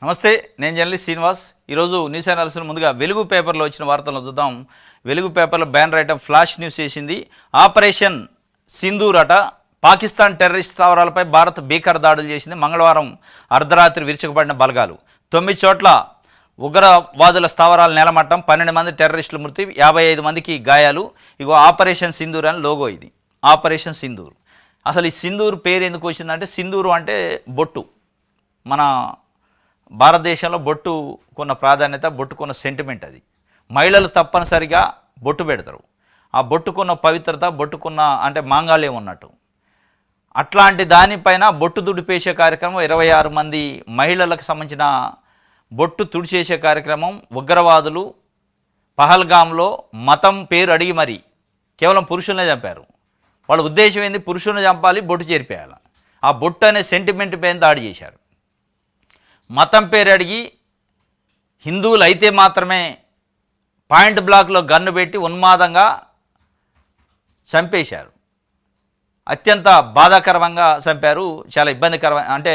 నమస్తే, నేను జర్నలిస్ట్ శ్రీనివాస్. ఈరోజు న్యూస్ అనాలిసిస్ ముందుగా వెలుగు పేపర్లో వచ్చిన వార్తలను చూద్దాం. వెలుగు పేపర్లో బ్యానర్ ఐటమ్ ఫ్లాష్ న్యూస్ చేసింది. ఆపరేషన్ సింధూర్ అట. పాకిస్తాన్ టెర్రరిస్ట్ స్థావరాలపై భారత్ భీకర దాడులు చేసింది. మంగళవారం అర్ధరాత్రి విరుచుకుపడిన బలగాలు 9 చోట్ల ఉగ్రవాదుల స్థావరాలు నేలమట్టం, 12 మంది టెర్రరిస్టుల మృతి, 55 మందికి గాయాలు. ఇగో ఆపరేషన్ సింధూర్ అని లోగో. ఇది ఆపరేషన్ సింధూర్. అసలు ఈ సింధూర్ పేరు ఎందుకు వచ్చిందంటే, సింధూరు అంటే బొట్టు. మన భారతదేశంలో బొట్టుకున్న ప్రాధాన్యత, బొట్టుకున్న సెంటిమెంట్ అది. మహిళలు తప్పనిసరిగా బొట్టు పెడతారు. ఆ బొట్టుకున్న పవిత్రత, బొట్టుకున్న అంటే మాంగళ్యం ఉన్నట్టు. అట్లాంటి దానిపైన బొట్టు తుడిపేసే కార్యక్రమం, 26 మంది మహిళలకు సంబంధించిన బొట్టు తుడిచేసే కార్యక్రమం ఉగ్రవాదులు పహల్గామ్లో మతం పేరు అడిగి మరి కేవలం పురుషులనే చంపారు. వాళ్ళ ఉద్దేశం ఏంది? పురుషులను చంపాలి, బొట్టు చేరిపేయాలి. ఆ బొట్టు అనే సెంటిమెంట్ పైన దాడి చేశారు. మతం పేరు అడిగి హిందువులు అయితే మాత్రమే పాయింట్ బ్లాక్లో గన్ను పెట్టి ఉన్మాదంగా చంపేశారు. అత్యంత బాధాకరంగా చంపారు. చాలా ఇబ్బందికరమైన, అంటే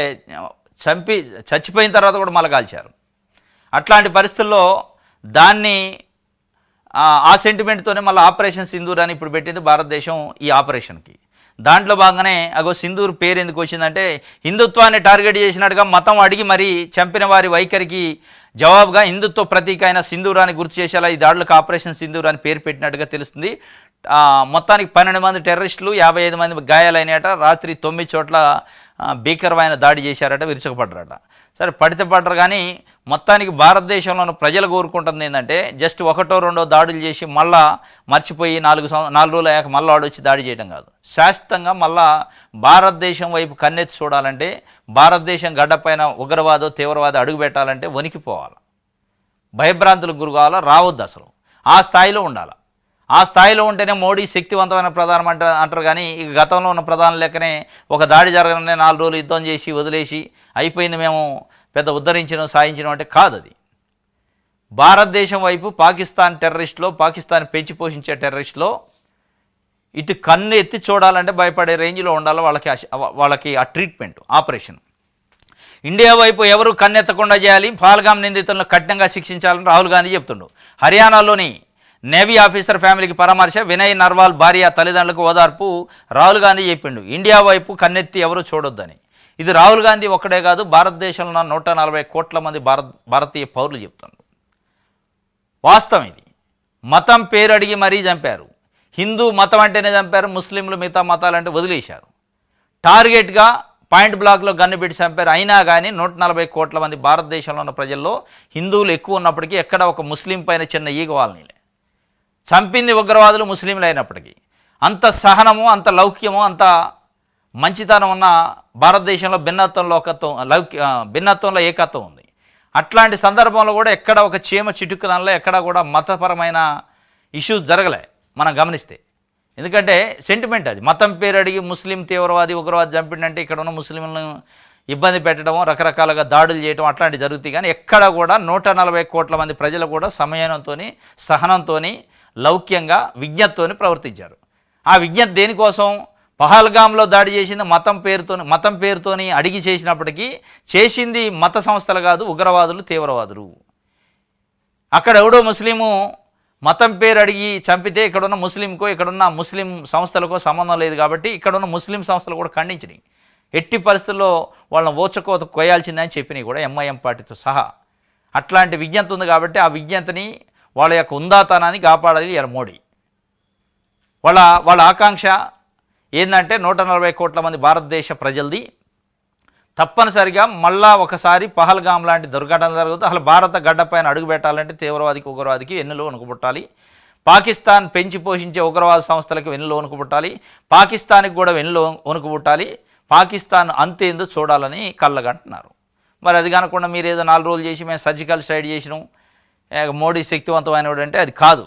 చచ్చిపోయిన తర్వాత కూడా మళ్ళీ కాల్చారు. అట్లాంటి పరిస్థితుల్లో దాన్ని ఆ సెంటిమెంట్తోనే మళ్ళీ ఆపరేషన్ సింధూర్ అని ఇప్పుడు పెట్టింది భారతదేశం ఈ ఆపరేషన్కి. దాంట్లో భాగంగానే అగో సింధూర్ పేరు ఎందుకు వచ్చిందంటే, హిందుత్వాన్ని టార్గెట్ చేసినట్టుగా మతం అడిగి మరీ చంపిన వారి వైఖరికి జవాబుగా హిందుత్వ ప్రతీక అయిన సింధూరాన్ని గుర్తు చేసేలా ఈ దాడులకు ఆపరేషన్ సింధూర్ అని పేరు పెట్టినట్టుగా తెలుస్తుంది. మొత్తానికి 12 మంది టెర్రరిస్టులు, 55 మంది గాయాలైనట. రాత్రి 9 చోట్ల భీకరమైన దాడి చేశారట, విరుచుకుపడ్డారట. సరే, పడితే పడ్డరు. కానీ మొత్తానికి భారతదేశంలోని ప్రజలు కోరుకుంటుంది ఏంటంటే, జస్ట్ 1-2 దాడులు చేసి మళ్ళా మర్చిపోయి 4 రోజులు అయ్యాక మళ్ళీ వాడు వచ్చి దాడి చేయడం కాదు. శాశ్వతంగా మళ్ళా భారతదేశం వైపు కన్నెత్తి చూడాలంటే, భారతదేశం గడ్డపైన ఉగ్రవాదో తీవ్రవాదో అడుగు పెట్టాలంటే వణికిపోవాలి, భయభ్రాంతులకు గురి కావాలా, రావద్దు. అసలు ఆ స్థాయిలో ఉండాలి. ఆ స్థాయిలో ఉంటేనే మోడీ శక్తివంతమైన ప్రధానం అంటారు. కానీ ఇక గతంలో ఉన్న ప్రధానం లెక్కనే ఒక దాడి జరగగానే 4 రోజులు యుద్ధం చేసి వదిలేసి అయిపోయింది, మేము పెద్ద ఉద్ధరించడం సాధించడం అంటే కాదు. అది భారతదేశం వైపు పాకిస్తాన్ టెర్రరిస్టులో, పాకిస్తాన్ పెంచి పోషించే టెర్రరిస్టులో ఇటు కన్ను ఎత్తి చూడాలంటే భయపడే రేంజ్లో ఉండాలి వాళ్ళకి ఆ ట్రీట్మెంట్, ఆపరేషన్. ఇండియా వైపు ఎవరు కన్నెత్తకుండా చేయాలి, పహల్గామ్ నిందితులను కఠినంగా శిక్షించాలని రాహుల్ గాంధీ చెప్తుండు. హర్యానాలోని నేవీ ఆఫీసర్ ఫ్యామిలీకి పరామర్శ, వినయ్ నర్వాల్ భార్య తల్లిదండ్రులకు ఓదార్పు రాహుల్ గాంధీ చెప్పిండు. ఇండియా వైపు కన్నెత్తి ఎవరు చూడొద్దని. ఇది రాహుల్ గాంధీ ఒక్కడే కాదు, భారతదేశంలో ఉన్న 140 కోట్ల మంది భారతీయ పౌరులు చెప్తున్నారు. వాస్తవం ఇది. మతం పేరు అడిగి మరీ చంపారు. హిందూ మతం అంటేనే చంపారు, ముస్లింలు మిగతా మతాలంటే వదిలేశారు. టార్గెట్గా పాయింట్ బ్లాక్లో గన్ను పెట్టి చంపారు. అయినా కానీ 140 కోట్ల మంది భారతదేశంలో ఉన్న ప్రజల్లో హిందువులు ఎక్కువ ఉన్నప్పటికీ ఎక్కడ ఒక ముస్లిం పైన చిన్న ఈగ వాళ్ళని చంపింది ఉగ్రవాదులు ముస్లింలు అయినప్పటికీ. అంత సహనము, అంత లౌక్యము, అంత మంచితనం ఉన్న భారతదేశంలో భిన్నత్వంలో ఏకత్వం ఉంది. అట్లాంటి సందర్భంలో కూడా ఎక్కడ ఒక చీమ చిటుకునంలో ఎక్కడ కూడా మతపరమైన ఇష్యూస్ జరగలే మనం గమనిస్తే. ఎందుకంటే సెంటిమెంట్ అది. మతం పేరు అడిగి ముస్లిం తీవ్రవాది ఉగ్రవాది చంపిండంటే ఇక్కడ ఉన్న ముస్లింలను ఇబ్బంది పెట్టడము, రకరకాలుగా దాడులు చేయడం అట్లాంటివి జరుగుతాయి. కానీ ఎక్కడ కూడా 140 కోట్ల మంది ప్రజలు కూడా సమయంతో, సహనంతో, లౌక్యంగా, విజ్ఞతతోని ప్రవర్తించారు. ఆ విజ్ఞత దేనికోసం? పహల్గామ్లో దాడి చేసింది మతం పేరుతోని అడిగి చేసినప్పటికీ చేసింది మత సంస్థలు కాదు, ఉగ్రవాదులు, తీవ్రవాదులు. అక్కడ ఎవడో ముస్లిము మతం పేరు అడిగి చంపితే ఇక్కడున్న ముస్లింకో, ఇక్కడున్న ముస్లిం సంస్థలకో సంబంధం లేదు. కాబట్టి ఇక్కడున్న ముస్లిం సంస్థలు కూడా ఖండించినాయి. ఎట్టి పరిస్థితుల్లో వాళ్ళని ఓచకోత కొయ్యాల్సిందని చెప్పినాయి కూడా, ఎంఐఎం పార్టీతో సహా. అట్లాంటి విజ్ఞత ఉంది కాబట్టి ఆ విజ్ఞతని, వాళ్ళ యొక్క ఉందాతనాన్ని కాపాడాలి మోడీ. వాళ్ళ ఆకాంక్ష ఏంటంటే 140 కోట్ల మంది భారతదేశ ప్రజలది తప్పనిసరిగా మళ్ళా ఒకసారి పహల్గామ్ లాంటి దుర్ఘటన జరుగుతుంది. అసలు భారత గడ్డపైన అడుగు పెట్టాలంటే తీవ్రవాదికి, ఉగ్రవాదికి వెన్నులో వణుకుపుట్టాలి. పాకిస్తాన్ పెంచి పోషించే ఉగ్రవాద సంస్థలకు వెన్నులో వణుకుపుట్టాలి. పాకిస్తాన్కి కూడా వెన్నులో వణుకుపుట్టాలి. పాకిస్తాన్ అంతేందో చూడాలని కళ్ళగంటున్నారు. మరి అది కాకుండా మీరు ఏదో 4 రోజులు చేసి మేము సర్జికల్ స్ట్రైక్ చేసినాం, మోడీ శక్తివంతమైనడు అంటే అది కాదు.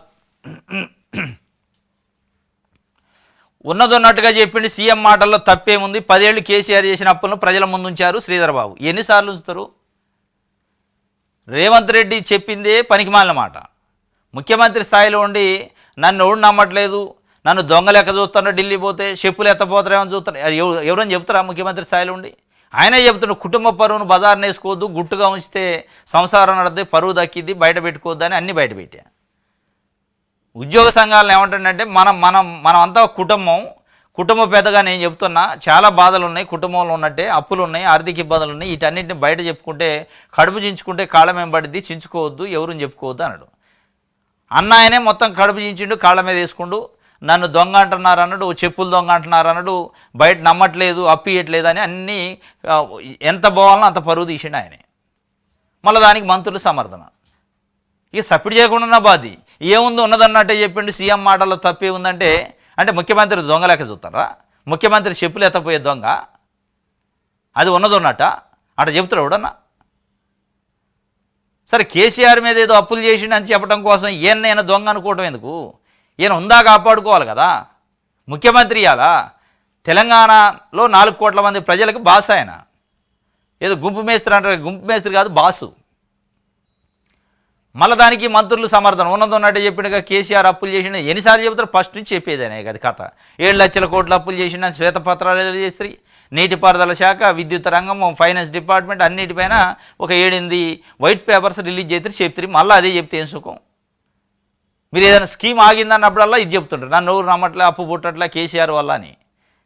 ఉన్నదన్నట్టుగా చెప్పింది. సీఎం మాటల్లో తప్పేముంది? 10 ఏళ్ళు కేసీఆర్ చేసిన అప్పులను ప్రజల ముందు ఉంచారు శ్రీధర్ బాబు. ఎన్నిసార్లు ఉంచుతారు? రేవంత్ రెడ్డి చెప్పిందే పనికిమాలిన మాట. ముఖ్యమంత్రి స్థాయిలో ఉండి నన్ను ఎవడు నమ్మట్లేదు, నన్ను దొంగ లెక్క చూస్తాను, ఢిల్లీ పోతే చెప్పులు ఎత్తపోతారేమని చూస్తారు. ఎవరని చెప్తారా ముఖ్యమంత్రి స్థాయిలో ఉండి? ఆయనే చెప్తున్నాడు కుటుంబ పరువును బజార్ని వేసుకోవద్దు, గుట్టుగా ఉంచితే సంసారం నడితే పరువు దక్కిద్ది, బయట పెట్టుకోవద్దు అని అన్నీ బయట పెట్టా. ఉద్యోగ సంఘాలను ఏమంటుందంటే మనం అంతా కుటుంబ పెద్దగా నేను చెప్తున్నా, చాలా బాధలు ఉన్నాయి, కుటుంబంలో ఉన్నట్టే అప్పులు ఉన్నాయి, ఆర్థిక ఇబ్బందులు ఉన్నాయి, వీటన్నిటిని బయట చెప్పుకుంటే కడుపు చించుకుంటే కాళ్ళ మీద పడిద్ది, చించుకోవద్దు, ఎవరు చెప్పుకోవద్దు అన్నాడు. అన్నాయనే మొత్తం కడుపు చించిండు, కాళ్ళ మీద వేసుకుంటూ నన్ను దొంగ అంటున్నారు అన్నాడు, చెప్పులు దొంగ అంటున్నారు అన్నాడు, బయట నమ్మట్లేదు, అప్పు ఇవ్వట్లేదు అని అన్నీ ఎంత పోవాలనో అంత పరువు తీసిండు ఆయనే. మళ్ళీ దానికి మంత్రులు సమర్థన. ఇక సపోర్ట్ చేయకుండా బాధి ఏముంది, ఉన్నదన్నట్టే చెప్పిండు. సీఎం మాటల్లో తప్పే ఉందంటే అంటే ముఖ్యమంత్రి దొంగ లెక్క చూస్తారా? ముఖ్యమంత్రి చెప్పులు ఎత్తపోయే దొంగ అది ఉన్నది ఉన్నట్ట అట చెప్తాడు ఎవడన్నా? సరే కేసీఆర్ మీద ఏదో అప్పులు చేసిండు అని చెప్పడం కోసం ఈయన దొంగ అనుకోవటం ఎందుకు? ఈయన ఉందా కాపాడుకోవాలి కదా. ముఖ్యమంత్రి ఇయాలా తెలంగాణలో 4 కోట్ల మంది ప్రజలకు బాస్ ఆయన. ఏదో గుంపు మేస్త్రి అంటారు, గుంపు మేస్త్రి కాదు బాసు. మళ్ళీ దానికి మంత్రులు సమర్థన. ఉన్నది ఉన్నట్టు చెప్పినగా కేసీఆర్ అప్పులు చేసిన ఎన్నిసార్లు చెబుతారు? ఫస్ట్ నుంచి చెప్పేదనే కదా కథ. 7 లక్షల కోట్ల అప్పులు చేసిన శ్వేతపత్రాలు చేసి నీటిపారుదల శాఖ, విద్యుత్ రంగం, ఫైనాన్స్ డిపార్ట్మెంట్ అన్నిటిపైన ఒక 7-8 వైట్ పేపర్స్ రిలీజ్ చేస్తారు, చెప్తారు. మళ్ళీ అదే చెప్తే ఏం సుఖం? మీరు ఏదైనా స్కీమ్ ఆగిందన్నప్పుడల్లా ఇది చెప్తుంటారు, నన్ను ఎవరు నమ్మట్లే, అప్పు పుట్టట్లే కేసీఆర్ వల్ల అని.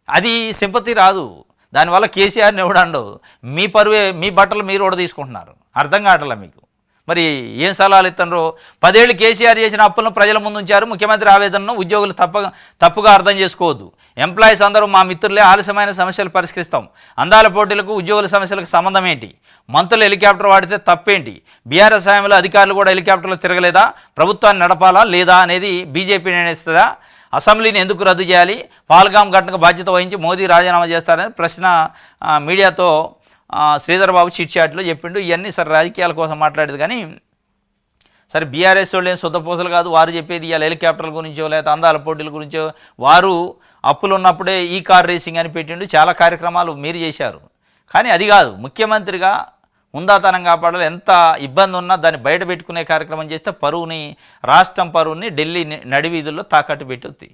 అది సింపతి రాదు, దానివల్ల కేసీఆర్ని ఎవడు అండవు. మీ పరువే, మీ బట్టలు మీరు కూడా తీసుకుంటున్నారు. అర్థం కావట్లే మీకు. మరి ఏం సలహాలు ఇస్తారో? 10 ఏళ్ళు కేసీఆర్ చేసిన అప్పులను ప్రజల ముందు ఉంచారు. ముఖ్యమంత్రి ఆవేదనను ఉద్యోగులు తప్పుగా అర్థం చేసుకోవద్దు. ఎంప్లాయీస్ అందరూ మా మిత్రులే, ఆలస్యమైన సమస్యలు పరిష్కరిస్తాం. అందాల పోటీలకు ఉద్యోగుల సమస్యలకు సంబంధం ఏంటి? మంత్రులు హెలికాప్టర్ వాడితే తప్పేంటి? బీఆర్ఎస్ హయాంలో అధికారులు కూడా హెలికాప్టర్లు తిరగలేదా? ప్రభుత్వాన్ని నడపాలా లేదా అనేది బీజేపీ నిర్ణయిస్తుందా? అసెంబ్లీని ఎందుకు రద్దు చేయాలి? పాల్గాం ఘటనకు బాధ్యత వహించి మోదీ రాజీనామా చేస్తారని ప్రశ్న మీడియాతో శ్రీధర్ బాబు చిట్చాట్లో చెప్పిండు. ఇవన్నీ సరే రాజకీయాల కోసం మాట్లాడేది కానీ సరే బీఆర్ఎస్ వాళ్ళు ఏం శుద్ధపూసలు కాదు. వారు చెప్పేది ఇవాళ హెలికాప్టర్ల గురించో లేకపోతే అందాల పోటీల గురించో. వారు అప్పులు ఉన్నప్పుడే ఈ కార్ రేసింగ్ అని పెట్టిండు. చాలా కార్యక్రమాలు మీరు చేశారు. కానీ అది కాదు, ముఖ్యమంత్రిగా హుందాతనం కాపాడాలి. ఎంత ఇబ్బంది ఉన్నా దాన్ని బయట పెట్టుకునే కార్యక్రమం చేస్తే పరువుని, రాష్ట్రం పరువుని ఢిల్లీ నడివీధుల్లో తాకట్టు పెట్టుద్ది,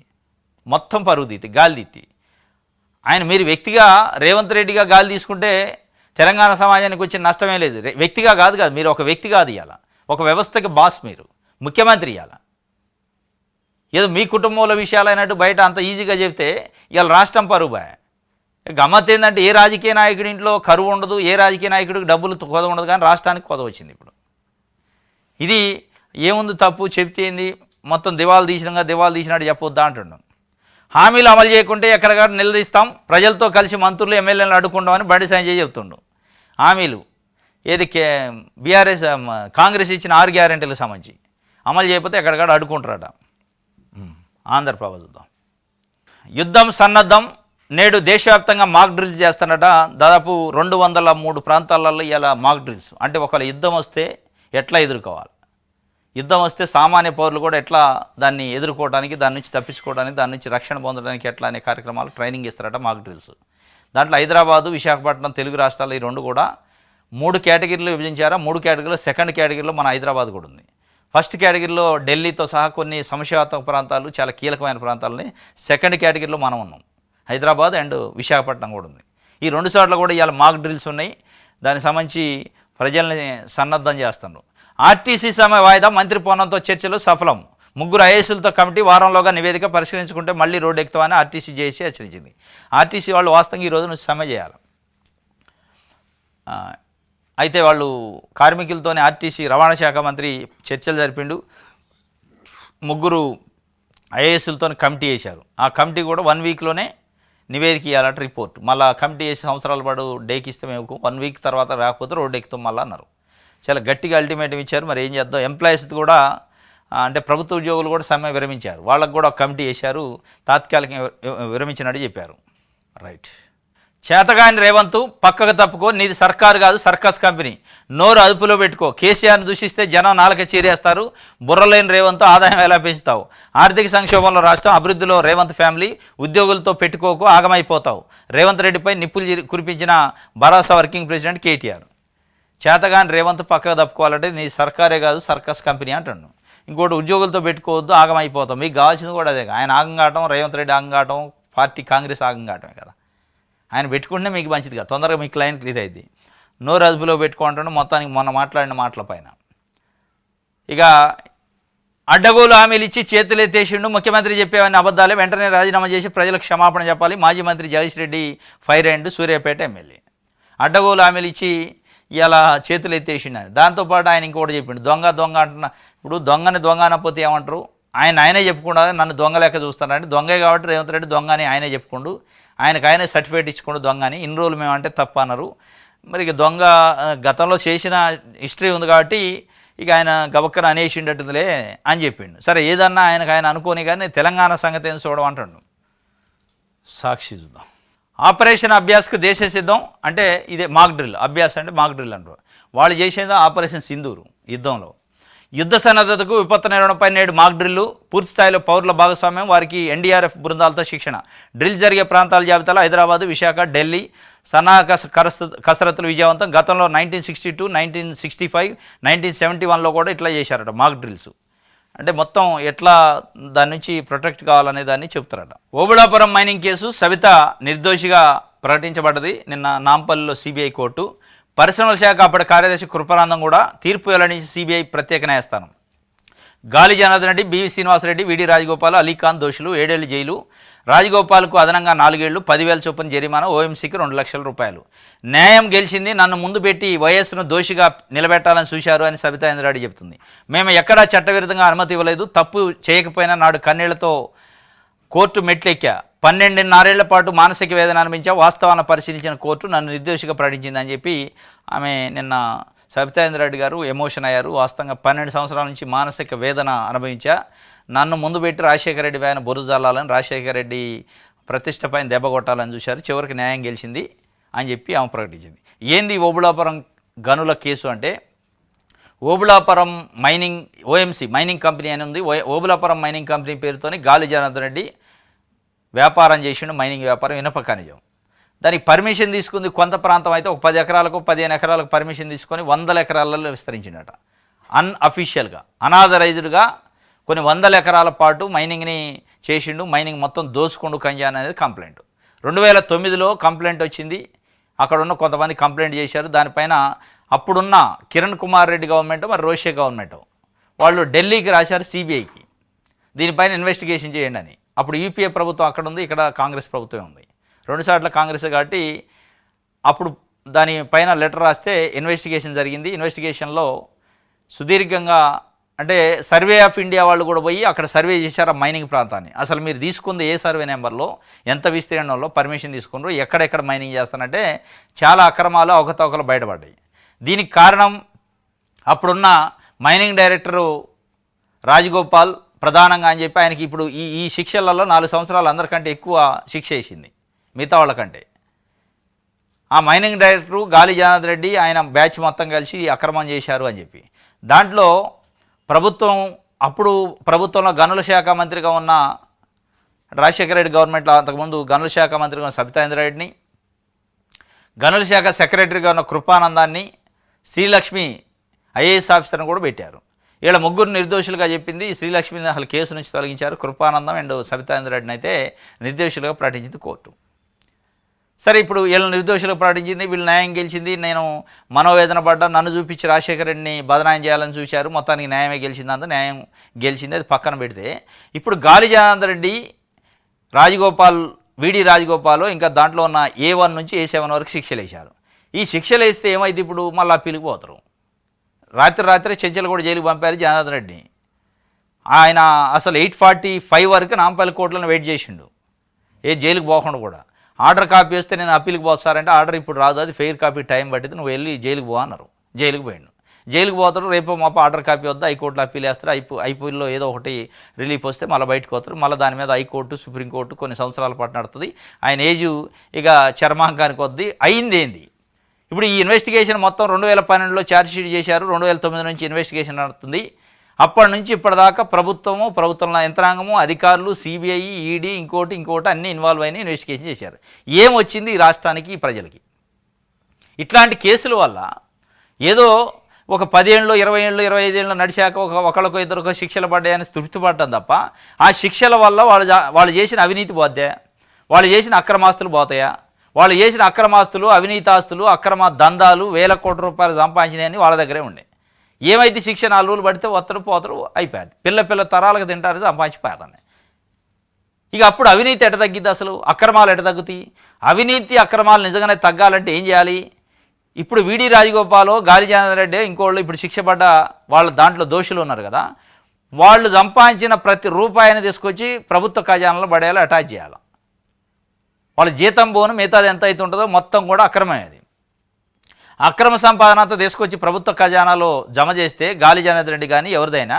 మొత్తం పరువు తీతి, గాలి తీతి. ఆయన మీరు వ్యక్తిగా రేవంత్ రెడ్డిగా గాలి తీసుకుంటే తెలంగాణ సమాజానికి వచ్చిన నష్టమే లేదు. వ్యక్తిగా కాదు, మీరు ఒక వ్యక్తి కాదు, ఇవాళ ఒక వ్యవస్థకి బాస్, మీరు ముఖ్యమంత్రి. ఇవాళ ఏదో మీ కుటుంబంలో విషయాలైనట్టు బయట అంత ఈజీగా చెప్తే ఇవాళ రాష్ట్రం పరువు బాయ్. గమ్మత్ ఏంటంటే ఏ రాజకీయ నాయకుడి ఇంట్లో కరువు ఉండదు, ఏ రాజకీయ నాయకుడికి డబ్బులు కొద ఉండదు, కానీ రాష్ట్రానికి కొద వచ్చింది ఇప్పుడు. ఇది ఏముంది తప్పు చెప్తే ఏంది? మొత్తం దివాలు తీసినట్టు చెప్పొద్దా అంటున్నాం. హామీలు అమలు చేయకుంటే ఎక్కడికక్కడ నిలదీస్తాం, ప్రజలతో కలిసి మంత్రులు ఎమ్మెల్యేలను అడ్డుకుంటామని బండి సంజయ్ చెప్తుండు. హామీలు ఏది బీఆర్ఎస్ కాంగ్రెస్ ఇచ్చిన 6 గ్యారెంటీలకు సంబంధించి అమలు చేయకపోతే ఎక్కడికక్కడ అడ్డుకుంటారట. ఆంధ్రప్రభ చూద్దాం. యుద్ధం సన్నద్ధం, నేడు దేశవ్యాప్తంగా మాక్ డ్రిల్స్ చేస్తానట. దాదాపు 203 ప్రాంతాలలో ఇలా మాక్ డ్రిల్స్. అంటే ఒకవేళ యుద్ధం వస్తే ఎట్లా ఎదుర్కోవాలి, యుద్ధం వస్తే సామాన్య పౌరులు కూడా ఎట్లా దాన్ని ఎదుర్కోవడానికి, దాని నుంచి తప్పించుకోవడానికి, దాని నుంచి రక్షణ పొందడానికి ఎట్లా అనే కార్యక్రమాలు ట్రైనింగ్ ఇస్తారట, మాక్ డ్రిల్స్. దాంట్లో హైదరాబాదు, విశాఖపట్నం, తెలుగు రాష్ట్రాలు ఈ 2 కూడా 3 కేటగిరీలు విభజించారా. 3 కేటగిరీలో సెకండ్ కేటగిరీలో మన హైదరాబాద్ కూడా ఉంది. ఫస్ట్ కేటగిరీలో ఢిల్లీతో సహా కొన్ని సమస్యాత్మక ప్రాంతాలు, చాలా కీలకమైన ప్రాంతాలని సెకండ్ కేటగిరీలో మనం ఉన్నాం. హైదరాబాద్ అండ్ విశాఖపట్నం కూడా ఉంది. ఈ 2 చోట్ల కూడా ఇవాళ మాక్ డ్రిల్స్ ఉన్నాయి. దానికి సంబంధించి ప్రజల్ని సన్నద్ధం చేస్తున్నారు. ఆర్టీసీ సమ్మె వాయిదా, మంత్రి పొన్నంతో చర్చలు సఫలం. 3 ఐఏఎస్లతో కమిటీ వారంలోగా నివేదిక పరిష్కరించుకుంటే మళ్ళీ రోడ్డు ఎక్కుతామని ఆర్టీసీ జేఏసీ హెచ్చరించింది. ఆర్టీసీ వాళ్ళు వాస్తవంగా ఈ రోజు నుంచి సమ్మె చేయాలి. అయితే వాళ్ళు కార్మికులతోనే ఆర్టీసీ రవాణా శాఖ మంత్రి చర్చలు జరిపిండు. 3 ఐఏఎస్లతో కమిటీ వేశారు. ఆ కమిటీ కూడా 1 వీక్లోనే నివేదిక ఇవ్వాలంటే రిపోర్ట్. మళ్ళీ కమిటీ వేసి సంవత్సరాల పాటు డేకి ఇస్తే మేము 1 వీక్ తర్వాత రాకపోతే రోడ్డు ఎక్కుతాం మళ్ళీ అన్నారు. చాలా గట్టిగా అల్టిమేటం ఇచ్చారు. మరి ఏం చేద్దాం? ఎంప్లాయీస్ కూడా అంటే ప్రభుత్వ ఉద్యోగులు కూడా సమ్మె విరమించారు. వాళ్ళకు కూడా ఒక కమిటీ వేశారు, తాత్కాలికంగా విరమించినట్టు చెప్పారు. రైట్. చేతగాని రేవంత్ పక్కకు తప్పుకో, నీది సర్కారు కాదు సర్కస్ కంపెనీ, నోరు అదుపులో పెట్టుకో. కేసీఆర్ని దూషిస్తే జనం నాలుక చీరేస్తారు. బుర్రలేని రేవంత్ ఆదాయం ఎలా పెంచుతావు? ఆర్థిక సంక్షోభంలో రాష్ట్రం, అభివృద్ధిలో రేవంత్ ఫ్యామిలీ. ఉద్యోగులతో పెట్టుకోకు, ఆగమైపోతావు. రేవంత్ రెడ్డిపై నిప్పులు కురిపించిన భరోసా వర్కింగ్ ప్రెసిడెంట్ కేటీఆర్. చేతగాని రేవంత్ పక్కకు తప్పుకోవాలంటే నీ సర్కారే కాదు సర్కస్ కంపెనీ అంటాడు. ఇంకోటి ఉద్యోగులతో పెట్టుకోవద్దు, ఆగమైపోతాం. మీకు కావాల్సింది కూడా అదే. ఆయన ఆగం కావటం, రేవంత్ రెడ్డి ఆగం కావటం, పార్టీ కాంగ్రెస్ ఆగం కావటమే కదా. ఆయన పెట్టుకుంటే మీకు మంచిదిగా తొందరగా మీకు లైన్ క్లియర్ అయింది. నోరు అదుపులో పెట్టుకుంటాడు మొత్తానికి మొన్న మాట్లాడిన మాటల పైన. ఇక అడ్డగోలు హామీలు ఇచ్చి చేతులు ఎత్తేసిండు, ముఖ్యమంత్రి చెప్పేవన్నీ అబద్ధాలే, వెంటనే రాజీనామా చేసి ప్రజలకు క్షమాపణ చెప్పాలి. మాజీ మంత్రి Jagadish Reddy fire and Suryapet MLA. అడ్డగోలు హామీలు ఇచ్చి ఇలా చేతులు ఎత్తేసిండు. దాంతోపాటు ఆయన ఇంకోటి చెప్పిండు, దొంగ దొంగ అంటున్నా. ఇప్పుడు దొంగని దొంగ అనకపోతే ఏమంటారు? ఆయనే చెప్పుకుండా నన్ను దొంగ లెక్క చూస్తానండి, దొంగే కాబట్టి రేవంత్ రెడ్డి దొంగ అని ఆయనే చెప్పుకుండు, ఆయనకు సర్టిఫికేట్ ఇచ్చుకుండు దొంగ అని. ఇన్ని రోజులు మేమంటే తప్ప అన్నారు. మరి ఇక దొంగ గతంలో చేసిన హిస్టరీ ఉంది కాబట్టి ఇక ఆయన గబక్కన అనేసిండట్టులే అని చెప్పిండు. సరే ఏదన్నా ఆయన అనుకోని కానీ తెలంగాణ సంగతి ఏం చూడడం అంటాడు. సాక్షి చూద్దాం. ఆపరేషన్ అభ్యాస్కు దేశ సిద్ధం అంటే ఇదే మాక్ డ్రిల్. అభ్యాస్ అంటే మాక్ డ్రిల్ అంటారు. వాళ్ళు చేసేది ఆపరేషన్ సింధూరు యుద్ధంలో. యుద్ధ సన్నద్ధతకు విపత్తు నిర్వహణపై నేడు మాక్ డ్రిల్లు. పూర్తి స్థాయిలో పౌరుల భాగస్వామ్యం, వారికి ఎన్డీఆర్ఎఫ్ బృందాలతో శిక్షణ. డ్రిల్ జరిగే ప్రాంతాల జాబితాలో హైదరాబాదు, విశాఖ, ఢిల్లీ. సన్నాహక కసరత్తులు విజయవంతం. గతంలో 1962, 1965, 1971లో కూడా ఇట్లా చేశారట మాక్ డ్రిల్స్. అంటే మొత్తం ఎట్లా దాని నుంచి ప్రొటెక్ట్ కావాలనే దాన్ని చెప్తారట. ఓబుళాపురం మైనింగ్ కేసు సవిత నిర్దోషిగా ప్రకటించబడ్డది నిన్న నాంపల్లిలో సిబిఐ కోర్టు. పరిశ్రమల శాఖ అప్పటి కార్యదర్శి కృపానందం కూడా తీర్పు వెల్లడించి సిబిఐ ప్రత్యేక న్యాయస్థానం. గాలి జనార్దన్ రెడ్డి, బివి శ్రీనివాసరెడ్డి, విడి రాజగోపాల్, అలీఖాన్ దోషులు, 7 ఏళ్లు జైలు. రాజగోపాల్కు అదనంగా 4 ఏళ్లు, 10,000 చొప్పున జరిమానా, ఓఎంసీకి 2 లక్షల రూపాయలు. న్యాయం గెలిచింది, నన్ను ముందు పెట్టి వైఎస్ను దోషిగా నిలబెట్టాలని చూశారు అని సబితా ఇంద్రారెడ్డి చెబుతుంది. మేము ఎక్కడా చట్టవిరుద్ధంగా అనుమతి ఇవ్వలేదు, తప్పు చేయకపోయినా నాడు కన్నీళ్లతో కోర్టు మెట్లెక్కా, 12.5 పాటు మానసిక వేదన అనిపించా, వాస్తవాన్ని పరిశీలించిన కోర్టు నన్ను నిర్దోషిగా ప్రకటించిందని చెప్పి ఆమె నిన్న సబితా ఇంద్రారెడ్డి గారు ఎమోషన్ అయ్యారు. వాస్తవంగా 12 సంవత్సరాల నుంచి మానసిక వేదన అనుభవించా, నన్ను ముందు పెట్టి రాజశేఖర రెడ్డి పైన బురద జల్లాలని, రాజశేఖర రెడ్డి ప్రతిష్ట పైన దెబ్బ కొట్టాలని చూశారు. చివరికి న్యాయం గెలిచింది అని చెప్పి ఆమె ప్రకటించింది. ఏంది ఓబుళాపురం గనుల కేసు అంటే, Obulapuram mining OMC mining company అని ఉంది. ఓబుళాపురం మైనింగ్ కంపెనీ పేరుతోని గాలి జనార్దన్ రెడ్డి వ్యాపారం చేసిండు, మైనింగ్ వ్యాపారం, ఇనప ఖనిజం. దానికి పర్మిషన్ తీసుకుంది కొంత ప్రాంతం అయితే ఒక 10 ఎకరాలకు 15 ఎకరాలకు పర్మిషన్ తీసుకొని 100 ఎకరాలలో విస్తరించిందట. అన్అఫీషియల్గా అనాథరైజ్డ్గా కొన్ని 100 ఎకరాల పాటు మైనింగ్ని చేసిండు, మైనింగ్ మొత్తం దోచుకుండు ఖంజా అనేది కంప్లైంట్. 2009లో కంప్లైంట్ వచ్చింది, అక్కడ ఉన్న కొంతమంది కంప్లైంట్ చేశారు. దానిపైన అప్పుడున్న కిరణ్ కుమార్ రెడ్డి గవర్నమెంట్, మరి రోషే గవర్నమెంట్ వాళ్ళు ఢిల్లీకి రాశారు సిబిఐకి, దీనిపైన ఇన్వెస్టిగేషన్ చేయండి అని. అప్పుడు యూపీఏ ప్రభుత్వం అక్కడ ఉంది, ఇక్కడ కాంగ్రెస్ ప్రభుత్వమే ఉంది, 2 సార్లు కాంగ్రెస్ కాబట్టి అప్పుడు దానిపైన లెటర్ రాస్తే ఇన్వెస్టిగేషన్ జరిగింది. ఇన్వెస్టిగేషన్లో సుదీర్ఘంగా అంటే సర్వే ఆఫ్ ఇండియా వాళ్ళు కూడా పోయి అక్కడ సర్వే చేశారు ఆ మైనింగ్ ప్రాంతాన్ని. అసలు మీరు తీసుకుంది ఏ సర్వే నెంబర్లో, ఎంత విస్తీర్ణంలో పర్మిషన్ తీసుకున్నారు, ఎక్కడెక్కడ మైనింగ్ చేస్తానంటే చాలా అక్రమాలు అవకతవకలు బయటపడ్డాయి. దీనికి కారణం అప్పుడున్న మైనింగ్ డైరెక్టరు రాజగోపాల్ ప్రధానంగా అని చెప్పి ఆయనకి ఇప్పుడు ఈ శిక్షలలో 4 సంవత్సరాలు అందరికంటే ఎక్కువ శిక్ష వేసింది మిగతా వాళ్ళకంటే. ఆ మైనింగ్ డైరెక్టరు గాలి జనార్దన్ రెడ్డి ఆయన బ్యాచ్ మొత్తం కలిసి అక్రమం చేశారు అని చెప్పి. దాంట్లో ప్రభుత్వంలో గనుల శాఖ మంత్రిగా ఉన్న రాజశేఖర రెడ్డి గవర్నమెంట్లో అంతకుముందు గనుల శాఖ మంత్రిగా ఉన్న సబితా ఇంద్రారెడ్డిని, గనుల శాఖ సెక్రటరీగా ఉన్న కృపానందాన్ని, శ్రీలక్ష్మి ఐఏఎస్ ఆఫీసర్ని కూడా పెట్టారు. వీళ్ళ 3 నిర్దోషులుగా చెప్పింది. శ్రీలక్ష్మిని అసలు కేసు నుంచి తొలగించారు. కృపానందం అండ్ సబితా ఇంద్రారెడ్డిని అయితే నిర్దోషులుగా ప్రకటించింది కోర్టు. సరే ఇప్పుడు వీళ్ళని నిర్దోషులుగా ప్రకటించింది, వీళ్ళు న్యాయం గెలిచింది, నేను మనోవేదన పడ్డా, నన్ను చూపించి రాజశేఖర రెడ్డిని బదనాయం చేయాలని చూశారు, మొత్తానికి న్యాయమే గెలిచింది, అంత న్యాయం గెలిచింది, అది పక్కన పెడితే ఇప్పుడు గాలి జనార్దన్ రెడ్డి, విడి రాజగోపాల్ ఇంకా దాంట్లో ఉన్న A1 నుంచి A7 వరకు శిక్షలు వేశారు. ఈ శిక్షలు వేస్తే ఏమైతే ఇప్పుడు మళ్ళీ అప్పీలుకి పోతారు. రాత్రి చెంచల్ కూడా జైలుకి పంపారు జనార్దన్ రెడ్డిని. ఆయన అసలు 8:45 వరకు నాంపల్లి కోర్టులను వెయిట్ చేసిండు, జైలుకి పోకుండా కూడా. ఆర్డర్ కాపీ వస్తే నేను అప్పీల్కి పోస్తారంటే ఆర్డర్ ఇప్పుడు రాదు, అది ఫెయిర్ కాపీ టైం పట్టింది, నువ్వు వెళ్ళి జైలుకి పో అన్నారు. జైలుకి పోయిండు. జైలుకి పోతారు, రేపు మాప ఆర్డర్ కాపీ వద్దా హైకోర్టులో అప్పీల్ వేస్తారు, ఐపీఎల్లో ఏదో ఒకటి రిలీఫ్ వస్తే మళ్ళీ బయటకు పోతారు. మళ్ళీ దాని మీద హైకోర్టు సుప్రీంకోర్టు కొన్ని సంవత్సరాల పాటు నడుతుంది. ఆయన ఏజ్ ఇక చర్మాంకానికి వద్ది అయింది. ఏంది ఇప్పుడు ఈ ఇన్వెస్టిగేషన్ మొత్తం 2012లో ఛార్జ్షీట్ చేశారు, 2009 నుంచి ఇన్వెస్టిగేషన్ నడుస్తుంది. అప్పటి నుంచి ఇప్పటిదాకా ప్రభుత్వంలో యంత్రాంగము, అధికారులు, సిబిఐ, ఈడీ, ఇంకోటి అన్నీ ఇన్వాల్వ్ అయిన ఇన్వెస్టిగేషన్ చేశారు. ఏమొచ్చింది ఈ రాష్ట్రానికి, ఈ ప్రజలకి? ఇట్లాంటి కేసుల వల్ల ఏదో ఒక 10 ఏళ్ళు 20 ఏళ్ళు 25 ఏళ్ళు నడిచాక ఒకళ్ళకో ఇద్దరికో శిక్షలు పడ్డాయని తృప్తి పడ్డం తప్ప ఆ శిక్షల వల్ల వాళ్ళు చేసిన అవినీతి పోద్దా, వాళ్ళు చేసిన అక్రమాస్తులు పోతాయా, వాళ్ళు చేసిన అక్రమాస్తులు, అవినీతాస్తులు, అక్రమ దందాలు, వేల కోట్ల రూపాయలు సంపాదించినాయని వాళ్ళ దగ్గరే ఉండే. ఏమైతే శిక్ష 4 రోజులు పడితే వత్తరు పోతరు అయిపోయాది. పిల్ల తరాలకు తింటారు, సంపాదించిపోతాను. ఇక అప్పుడు అవినీతి ఎట తగ్గిద్ది, అసలు అక్రమాలు ఎట తగ్గుతాయి? అవినీతి అక్రమాలు నిజంగానే తగ్గాలంటే ఏం చేయాలి? ఇప్పుడు వీడి రాజగోపాలో, గాలి జనార్దన్ రెడ్డి, ఇంకోళ్ళు ఇప్పుడు శిక్ష పడ్డ వాళ్ళ దాంట్లో దోషులు ఉన్నారు కదా, వాళ్ళు సంపాదించిన ప్రతి రూపాయిని తీసుకొచ్చి ప్రభుత్వ ఖజానాలో పడేయాలి, అటాచ్ చేయాలి. వాళ్ళ జీతం పోను మిగతాది ఎంత అయితే ఉంటుందో మొత్తం కూడా అక్రమమే. అది అక్రమ సంపాదన అంతా తీసుకొచ్చి ప్రభుత్వ ఖజానాలో జమ చేస్తే గాలి జనార్దన్ రెడ్డి కానీ ఎవరిదైనా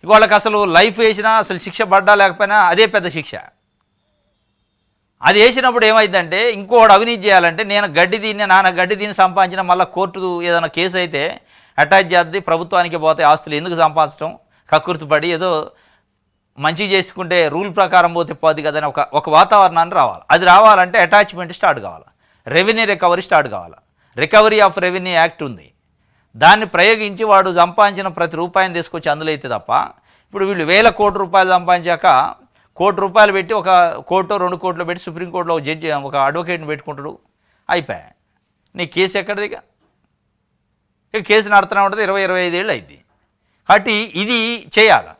వాళ్ళకి అసలు లైఫ్ వేసినా అసలు శిక్ష పడ్డా లేకపోయినా అదే పెద్ద శిక్ష. అది వేసినప్పుడు ఏమైందంటే ఇంకోటి అవినీతి చేయాలంటే నేను గడ్డి దీన్ని నాన్న గడ్డి దీన్ని సంపాదించిన మళ్ళీ కోర్టు ఏదైనా కేసు అయితే అటాచ్ చేద్ది, ప్రభుత్వానికి పోతే ఆస్తులు ఎందుకు సంపాదించడం, కక్కుర్తిపడి ఏదో మంచి చేసుకుంటే రూల్ ప్రకారం పోతే పోద్ది కదని ఒక వాతావరణాన్ని రావాలి. అది రావాలంటే అటాచ్మెంట్ స్టార్ట్ కావాలి, రెవెన్యూ రికవరీ స్టార్ట్ కావాలి. రికవరీ ఆఫ్ రెవెన్యూ యాక్ట్ ఉంది, దాన్ని ప్రయోగించి వాడు సంపాదించిన ప్రతి రూపాయిని తీసుకొచ్చి అందులో అయితే తప్ప. ఇప్పుడు వీళ్ళు 1000 కోట్ల రూపాయలు సంపాదించాక 1 కోటి రూపాయలు పెట్టి ఒక 1 కోటో 2 కోట్లు పెట్టి సుప్రీంకోర్టులో ఒక జడ్జి ఒక అడ్వకేట్ని పెట్టుకుంటాడు, అయిపోయా. నీ కేసు ఎక్కడిదిగా? ఇక కేసు నడుతూనే ఉంటుంది, 20-25 ఏళ్ళు అయింది. కాబట్టి ఇది చేయాలి.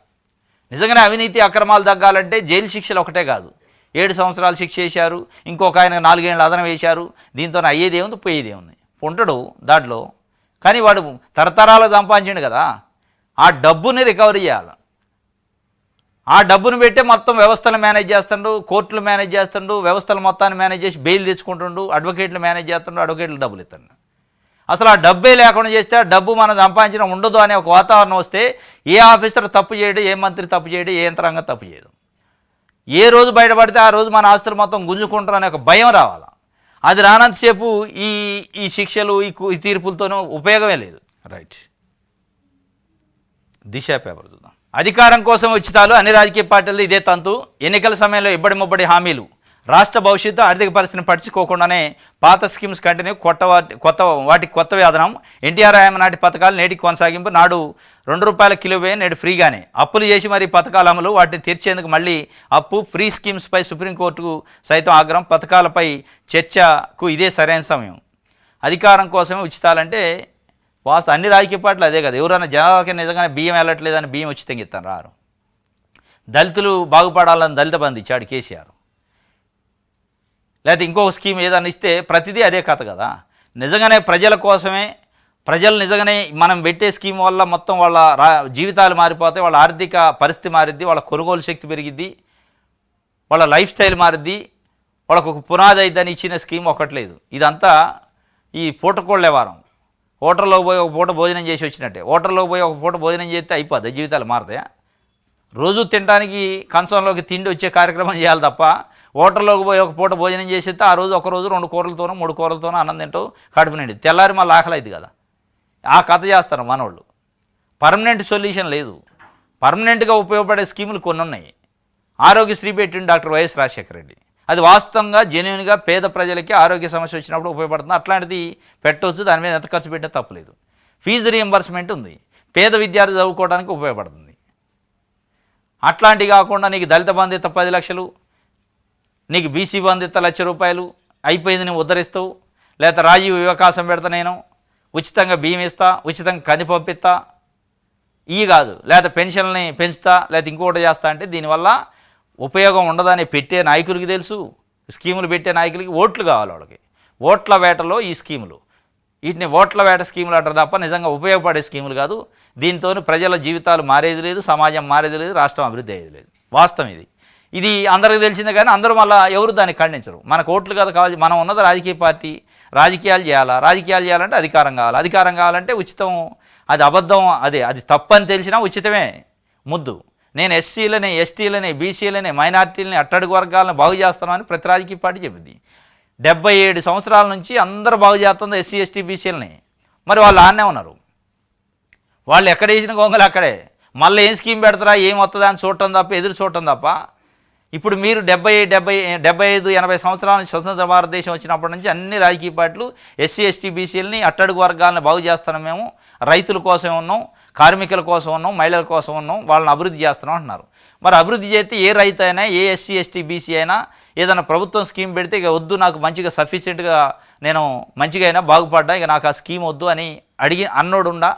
నిజంగానే అవినీతి అక్రమాలు తగ్గాలంటే జైలు శిక్షలు ఒకటే కాదు, 7 సంవత్సరాలు శిక్ష వేశారు, ఇంకొక ఆయన 4 ఏళ్ళు అదనం వేశారు. దీంతో అయ్యేది ఏముంది, పోయేది ఏముంది? ఉంటాడు దాంట్లో, కానీ వాడు తరతరాలు సంపాదించండు కదా, ఆ డబ్బుని రికవరీ చేయాలి. ఆ డబ్బును పెట్టే మొత్తం వ్యవస్థలు మేనేజ్ చేస్తుండు, కోర్టులు మేనేజ్ చేస్తుండు, వ్యవస్థలు మొత్తాన్ని మేనేజ్ చేసి బెయిల్ తెచ్చుకుంటుండు, అడ్వకేట్లు మేనేజ్ చేస్తుండు, అడ్వకేట్లు డబ్బులు ఇస్తుండు. అసలు ఆ డబ్బే లేకుండా చేస్తే ఆ డబ్బు మనం సంపాదించడం ఉండదు అనే ఒక వాతావరణం వస్తే ఏ ఆఫీసర్ తప్పు చేయడు, ఏ మంత్రి తప్పు చేయడు, ఏ యంత్రాంగం తప్పు చేయదు. ఏ రోజు బయటపడితే ఆ రోజు మన ఆస్తులు మొత్తం గుంజుకుంటారు అనే ఒక భయం రావాలి. అది రానంతసేపు ఈ శిక్షలు ఈ తీర్పులతోనూ ఉపయోగమే లేదు. రైట్, దిశ పేపర్ చూద్దాం. అధికారం కోసం ఉచితాలు, అన్ని రాజకీయ పార్టీలు ఇదే తంతు. ఎన్నికల సమయంలో ఇబ్బడి ముబ్బడి హామీలు, రాష్ట్ర భవిష్యత్తు ఆర్థిక పరిస్థితిని పట్టించుకోకుండానే పాత స్కీమ్స్ కంటిన్యూ, వాటికి కొత్త వేదనం. ఎన్టీఆర్ ఆయన నాటి పథకాలు నేటికి కొనసాగింపు. నాడు ₹2 కిలో బియ్యం, నేడు ఫ్రీగానే. అప్పులు చేసి మరీ పథకాల అమలు, వాటిని తీర్చేందుకు మళ్ళీ అప్పు. ఫ్రీ స్కీమ్స్పై సుప్రీంకోర్టుకు సైతం ఆగ్రహం. పథకాలపై చర్చకు ఇదే సరైన సమయం. అధికారం కోసమే ఉచితాలంటే అన్ని రాజకీయ పార్టీలు అదే కదా. ఎవరైనా జనాలకి నిజంగానే బియ్యం వెళ్ళట్లేదని బియ్యం ఉచితంగా ఇస్తాను రారు. దళితులు బాగుపడాలని దళిత బంధు ఇచ్చాడు కేసీఆర్. లేకపోతే ఇంకొక స్కీమ్ ఏదైనా ఇస్తే ప్రతిదీ అదే కథ కదా. నిజంగానే ప్రజల కోసమే, ప్రజలు నిజంగానే మనం పెట్టే స్కీమ్ వల్ల మొత్తం వాళ్ళ జీవితాలు మారిపోతాయి, వాళ్ళ ఆర్థిక పరిస్థితి మారిద్ది, వాళ్ళ కొనుగోలు శక్తి పెరిగిద్ది, వాళ్ళ లైఫ్ స్టైల్ మారిద్ది, వాళ్ళకు ఒక పునాది అయిద్దని ఇచ్చిన స్కీమ్ ఒకట్లేదు. ఇదంతా ఈ పూటకోళ్ళ వారం. హోటల్లోకి పోయి ఒక పూట భోజనం చేసి వచ్చినట్టే. హోటల్లోకి పోయి ఒక పూట భోజనం చేస్తే అయిపోద్ది, జీవితాలు మారుతాయా? రోజు తినడానికి కంచంలోకి తిండి వచ్చే కార్యక్రమం చేయాలి తప్ప హోటల్లోకి పోయి ఒక పూట భోజనం చేసేస్తే ఆ రోజు ఒకరోజు 2 కూరలతోనో 3 కూరలతోనో అన్నం తింటావు, కడుపు నిండి తెల్లారి మళ్ళీ ఆకలి అయింది కదా. ఆ కథ చేస్తారు మనోళ్ళు. పర్మనెంట్ సొల్యూషన్ లేదు. పర్మనెంట్గా ఉపయోగపడే స్కీములు కొన్ని ఉన్నాయి. ఆరోగ్యశ్రీ పెట్టిండు డాక్టర్ వైఎస్ రాజశేఖర రెడ్డి. అది వాస్తవంగా జెన్యూన్గా పేద ప్రజలకి ఆరోగ్య సమస్య వచ్చినప్పుడు ఉపయోగపడుతుంది. అట్లాంటిది పెట్టవచ్చు, దాని మీద ఎంత ఖర్చు పెట్టినా తప్పలేదు. ఫీజు రీఎంబర్స్మెంట్ ఉంది, పేద విద్యార్థి చదువుకోవడానికి ఉపయోగపడుతుంది. అట్లాంటివి కాకుండా నీకు దళిత బంధు ఇస్తా 10 లక్షలు, నీకు బీసీ బంధు ఇస్తా ₹1,00,000, అయిపోయింది నువ్వు ఉద్ధరిస్తావు. లేకపోతే రాజీవ్ వివకాశం పెడతా, నేను ఉచితంగా బియ్యం ఇస్తా, ఉచితంగా కంది పంపిస్తా, ఇవి కాదు. లేకపోతే పెన్షన్ని పెంచుతా, లేకపోతే ఇంకోటి చేస్తా అంటే దీనివల్ల ఉపయోగం ఉండదని పెట్టే నాయకులకి తెలుసు. స్కీములు పెట్టే నాయకులకి ఓట్లు కావాలి. వాళ్ళకి ఓట్ల వేటలో ఈ స్కీములు, వీటిని ఓట్ల వేట స్కీములు అంటారు తప్ప నిజంగా ఉపయోగపడే స్కీములు కాదు. దీంతో ప్రజల జీవితాలు మారేది లేదు, సమాజం మారేది లేదు, రాష్ట్రం అభివృద్ధి అయ్యేది లేదు. వాస్తవం ఇది అందరికీ తెలిసిందే. కానీ అందరూ మళ్ళీ ఎవరు దాన్ని ఖండించరు. మనకు ఓట్లు కదా కావాలి. మనం ఉన్నది రాజకీయ పార్టీ, రాజకీయాలు చేయాలా. రాజకీయాలు చేయాలంటే అధికారం కావాలి. అధికారం కావాలంటే ఉచితం. అది అబద్ధం, అది తప్పని తెలిసినా ఉచితమే ముద్దు. నేను ఎస్సీలని, ఎస్టీలని, బీసీలని, మైనార్టీలని, అట్టడుగు వర్గాలను బాగు చేస్తానని ప్రతి రాజకీయ పార్టీ చెప్పింది. 77 సంవత్సరాల నుంచి అందరూ బాగు చేస్తుంది ఎస్సీ, ఎస్టీ, బీసీలని. మరి వాళ్ళు ఆడనే ఉన్నారు. వాళ్ళు ఎక్కడ వేసిన గొంగలు అక్కడే. మళ్ళీ ఏం స్కీమ్ పెడతారా, ఏం వస్తుందా అని చూడటం తప్ప, ఎదురు చూడటం తప్ప ఇప్పుడు మీరు 75 80 సంవత్సరాల నుంచి స్వతంత్ర భారతదేశం వచ్చినప్పటి నుంచి అన్ని రాజకీయ పార్టీలు ఎస్సీ ఎస్టీ బీసీలని అట్టడుగు వర్గాలను బాగు చేస్తున్నాం, మేము రైతుల కోసం ఉన్నాం, కార్మికుల కోసం ఉన్నాం, మహిళల కోసం ఉన్నాం, వాళ్ళని అభివృద్ధి చేస్తున్నాం అంటున్నారు. మరి అభివృద్ధి చేస్తే ఏ రైతు అయినా ఏ ఎస్సీ ఎస్టీ బీసీ అయినా ఏదైనా ప్రభుత్వం స్కీమ్ పెడితే ఇక వద్దు, నాకు మంచిగా సఫిషియెంట్గా నేను మంచిగా అయినా బాగుపడ్డా, ఇక నాకు ఆ స్కీమ్ వద్దు అని అన్నోడుండా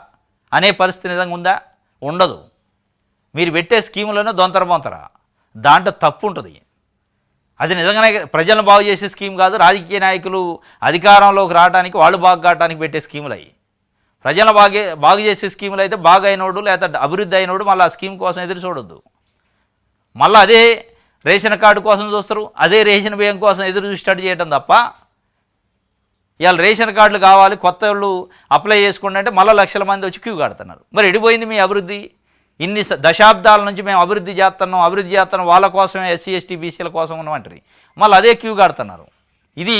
అనే పరిస్థితి నిజంగా ఉందా? ఉండదు. మీరు పెట్టే స్కీములోనే బొంతరా, దాంట్లో తప్పు ఉంటుంది. అది నిజంగానే ప్రజలను బాగు చేసే స్కీమ్ కాదు. రాజకీయ నాయకులు అధికారంలోకి రావడానికి, వాళ్ళు బాగు కావడానికి పెట్టే స్కీములు అవి. ప్రజలను బాగు చేసే స్కీములు అయితే బాగా అయినోడు లేకపోతే అభివృద్ధి అయినోడు మళ్ళీ ఆ స్కీమ్ కోసం ఎదురు చూడొద్దు. మళ్ళీ అదే రేషన్ కార్డు కోసం చూస్తారు, అదే రేషన్ బియ్యం కోసం ఎదురు చూసి స్టార్ట్ చేయడం తప్ప, ఇవాళ రేషన్ కార్డులు కావాలి కొత్త వాళ్ళు అప్లై చేసుకోండి అంటే మళ్ళీ లక్షల మంది వచ్చి క్యూ కడుతున్నారు. మరి ఎడిపోయింది మీ అభివృద్ధి? ఇన్ని దశాబ్దాల నుంచి మేము అభివృద్ధి చేస్తున్నాం వాళ్ళ కోసమే, ఎస్సీ ఎస్టీ బీసీల కోసం ఉన్నవంటారు, మళ్ళీ అదే క్యూ కడుతున్నారు. ఇది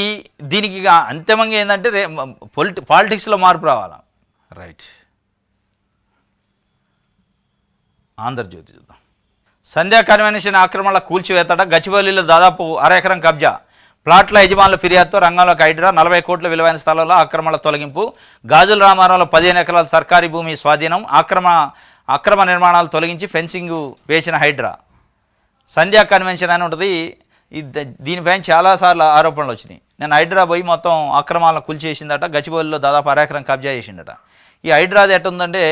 దీనికి అంతిమంగా ఏంటంటే పాలిటిక్స్లో మార్పు రావాలా. రైట్. ఆంధ్రజ్యోతి చూద్దాం. సంధ్యా కన్వెన్షన్ ఆక్రమణల కూల్చివేతట, గచ్చిబౌలిలో దాదాపు అరెకరం కబ్జా, ప్లాట్ల యజమానుల ఫిర్యాదుతో రంగంలోకి హైడ్రా, 40 కోట్ల విలువైన స్థలంలో ఆక్రమణల తొలగింపు, గాజుల రామారంలో 15 ఎకరాల సర్కారీ భూమి స్వాధీనం, అక్రమ నిర్మాణాలు తొలగించి ఫెన్సింగ్ వేసిన హైడ్రా. సంధ్యా కన్వెన్షన్ అని ఉంటుంది, దీనిపైన చాలాసార్లు ఆరోపణలు వచ్చినాయి. నేను హైడ్రా పోయి మొత్తం అక్రమాలను కూల్చేసిందట, గచ్చిబౌలిలో దాదాపు అరెకరం కబ్జా చేసిందట. ఈ హైడ్రాది ఎట్టుందంటే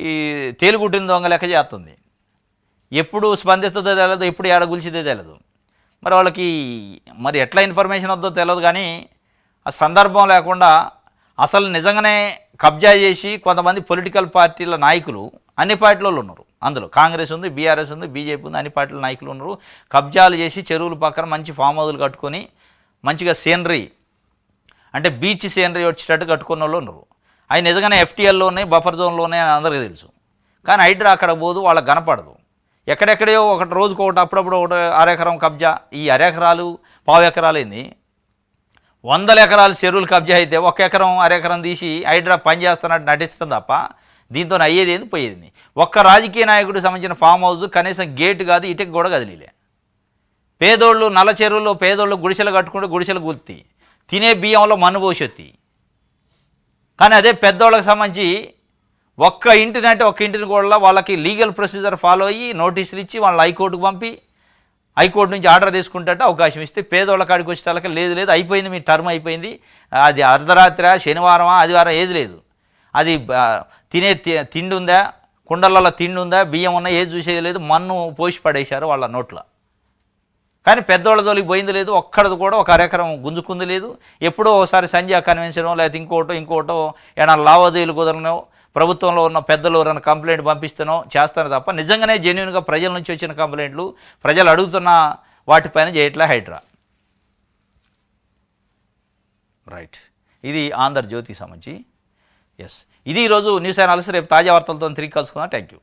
ఈ తేలుగుట్టిన దొంగ లెక్క చేస్తుంది. ఎప్పుడు స్పందిస్తుందో తెలియదు, ఎప్పుడు ఏడ కూల్చిదో తెలియదు. మరి వాళ్ళకి మరి ఎట్లా ఇన్ఫర్మేషన్ వద్దో తెలియదు, కానీ ఆ సందర్భం లేకుండా అసలు నిజంగానే కబ్జా చేసి కొంతమంది పొలిటికల్ పార్టీల నాయకులు, అన్ని పార్టీలలో ఉన్నారు, అందులో కాంగ్రెస్ ఉంది, బీఆర్ఎస్ ఉంది, బీజేపీ ఉంది, అన్ని పార్టీల నాయకులు ఉన్నారు. కబ్జాలు చేసి చెరువుల పక్కన మంచి ఫామ్ హౌస్లు కట్టుకొని మంచిగా సీనరీ అంటే బీచ్ సీనరీ వచ్చేటట్టు కట్టుకున్న వాళ్ళు ఉన్నారు. అవి నిజంగానే ఎఫ్టీఎల్లోనే బఫర్ జోన్లోనే అని అందరికీ తెలుసు. కానీ హైడ్రా అక్కడ పోదు, వాళ్ళకి కనపడదు. ఎక్కడెక్కడో ఒకటి రోజుకు ఒకటి, అప్పుడప్పుడు ఒకటి అరెకరం కబ్జా. ఈ అరెకరాలు పావు ఎకరాలు ఏంది, 100 ఎకరాలు చెరువులు కబ్జా అయితే 1 ఎకరం అరెకరం తీసి హైడ్రా పని చేస్తున్నట్టు నటించడం తప్ప దీంతో అయ్యేది ఏంది పోయేది. ఒక్క రాజకీయ నాయకుడికి సంబంధించిన ఫామ్ హౌస్ కనీసం గేటు కాదు, ఇటుకు కూడా కదిలీలే. పేదోళ్ళు నల్ల చెరువుల్లో పేదోళ్ళు గుడిసెలు కట్టుకుంటే గుడిసెలు గుర్తి, తినే బియ్యంలో మన్ను పోసొత్తి. కానీ అదే పెద్దోళ్ళకి సంబంధించి ఒక్క ఇంటిని కూడా వాళ్ళకి లీగల్ ప్రొసీజర్ ఫాలో అయ్యి నోటీసులు ఇచ్చి వాళ్ళని హైకోర్టుకు పంపి హైకోర్టు నుంచి ఆర్డర్ తీసుకుంటే అవకాశం ఇస్తే పేదోళ్ళ కాడికి వచ్చేటాలకి లేదు అయిపోయింది, మీ టర్మ్ అయిపోయింది, అది అర్ధరాత్రి శనివారమా ఆదివారం ఏది లేదు, అది తినే తిండి ఉందా, కుండలలో తిండి ఉందా, బియ్యం ఉన్నా ఏది చూసేది లేదు, మన్ను పోసి పడేశారు వాళ్ళ నోట్లో. కానీ పెద్దోళ్ళ జోలికి పోయింది లేదు, ఒక్కడిది కూడా ఒక అరెకరం గుంజుకుంది లేదు. ఎప్పుడో ఒకసారి సంధ్యా కన్వెన్షనో లేకపోతే ఇంకోటో ఏమైనా లావాదేవీలు కుదరనో ప్రభుత్వంలో ఉన్న పెద్దలు ఎవరైనా కంప్లైంట్ పంపిస్తానో చేస్తాను తప్ప నిజంగానే జెన్యూన్గా ప్రజల నుంచి వచ్చిన కంప్లైంట్లు ప్రజలు అడుగుతున్న వాటిపైన చేయట్లే హైడ్రా. రైట్. ఇది ఆంధ్రజ్యోతికి సంబంధించి. ఎస్, ఇది ఈరోజు న్యూస్ అనాలిసిస్. రేపు తాజా వార్తలతో తిరిగి కలుసుకుందాం. Thank you.